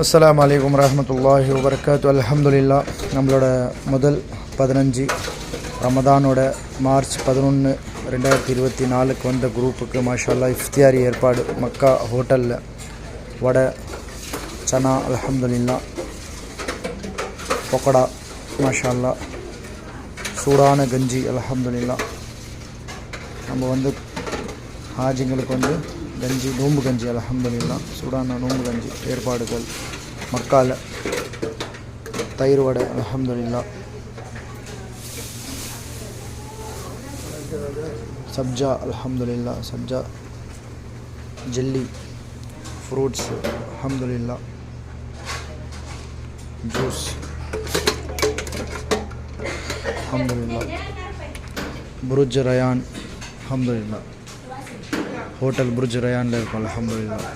அஸ்ஸலாமு அலைக்கும் வரஹ்மத்துல்லாஹி வபரகாத்து. அல்ஹம்துலில்லாஹ். நம்மளோட முதல் 15 ரமதானோட மார்ச் 11, 2024 வந்த குரூப்புக்கு மாஷா அல்லாஹ் இஃப்தியாரி ஏற்பாடு மக்கா ஹோட்டலில். வடை, சனா, அல்ஹம்துலில்லாஹ். பக்கோடா மாஷா அல்லாஹ். சூடான கஞ்சி அல்ஹம்துலில்லாஹ். நம்ம ஹாஜிங்களுக்கு கஞ்சி, நோம்பு கஞ்சி அல்ஹம்துலில்லாஹ். சூடான நோம்பு கஞ்சி ஏற்பாடுகள் மக்கால. தயிர் வடை அல்ஹம்துலில்லாஹ். சப்ஜா அல்ஹம்துலில்லாஹ். சப்ஜா ஜெல்லி, ஃப்ரூட்ஸ் அல்ஹம்துலில்லாஹ். ஜூஸ் அல்ஹம்துலில்லாஹ். புருஜ் ரயான் அல்ஹம்துலில்லாஹ். ஹோட்டல் புருஜ் ரயானில் இருக்கும் அல்ஹம்துலில்லாஹ்.